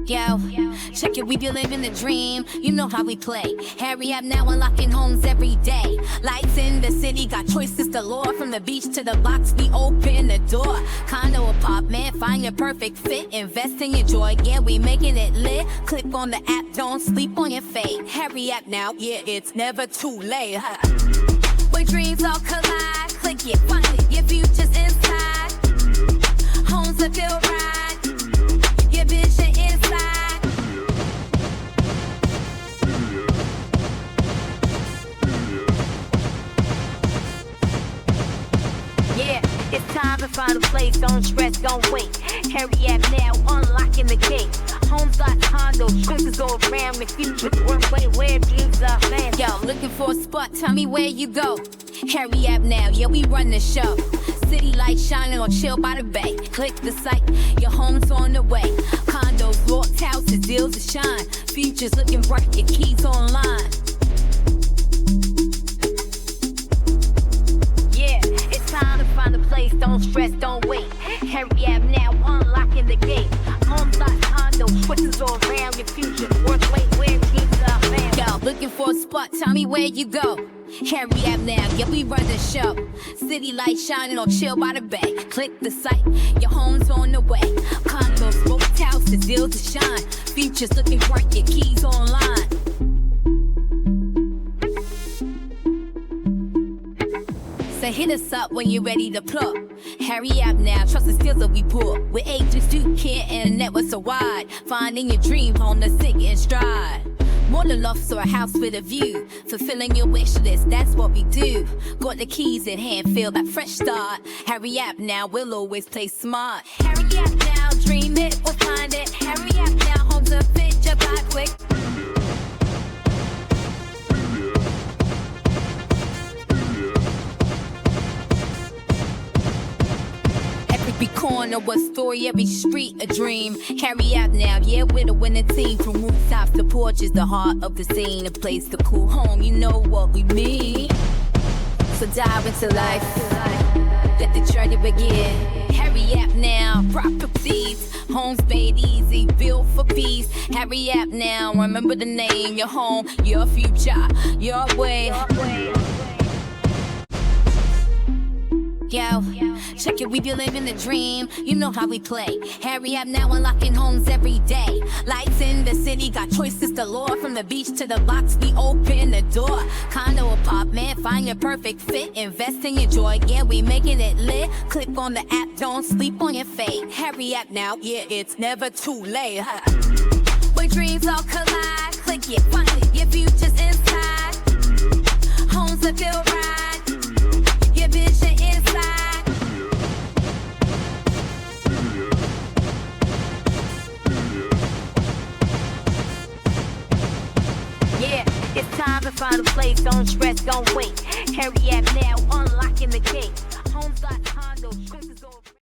Yo, check it, we be living the dream. You know how we play. Hurry up now, unlocking homes every day. Lights in the city, got choices galore. From the beach to the box, we open the door. Condo, apartment, find your perfect fit. Invest in your joy, yeah, we making it lit. Click on the app, don't sleep on your fate. Hurry up now, yeah, it's never too late. Where dreams all collide, click it, find it, your future's inside. Homes that feel right, your vision inside. Yeah, it's time to find a place, don't stress, don't wait. Hurry up now, unlocking the gate. Homes like condos, choices go around the future. Work way where dreams are found. Yo, looking for a spot, tell me where you go. Hurry up now, yeah, we run the show. City lights shining or chill by the bay. Click the site, your home's on the way. Condos, loft houses, deals to shine. Futures looking bright, your keys online. Yeah, it's time to find a place, don't stress, don't wait. Hurry up now, unlocking the gate. Homes like condos, switches all around your future. Work way where dreams are found. Yo, looking for a spot, tell me where you go. Hurry up now, yeah, we run the show. City lights shining or chill by the bay. Click the site, your home's on the way. Condos, loft houses, deals to shine. Futures looking bright, your keys online. So hit us up when you're ready to plug. Hurry up now, trust the skills that we pull. With agents do care and the network so wide. Finding your dream home to sink in stride. More than lofts or a house with a view. Fulfilling your wish list, that's what we do. Got the keys in hand, feel that fresh start. Hurry up now, we'll always play smart. Hurry up now, dream it, we'll find it. Hurry up now, homes are fit, just buy quick. Every corner a story, every street a dream. Hurry up now, yeah, we're the winning team. From rooftops to porches, the heart of the scene. A place to call home, you know what we mean. So dive into life, let the journey begin. Hurry up now, properties, homes made easy, built for peace. Hurry up now, remember the name, your home, your future, your way. Yo, check it, we be living the dream. You know how we play. Hurry up now, unlocking homes every day. Lights in the city, got choices galore. From the beach to the box, we open the door. Condo, apartment, find your perfect fit. Invest in your joy, yeah, we making it lit. Click on the app, don't sleep on your fate. Hurry up now, yeah, it's never too late. Where dreams all collide, click it, find it, your future's inside. Homes that feel right, your vision inside. Yeah, it's time to find a place, don't stress, don't wait. Hurry up now, unlocking the gate. Homes like condos, choices go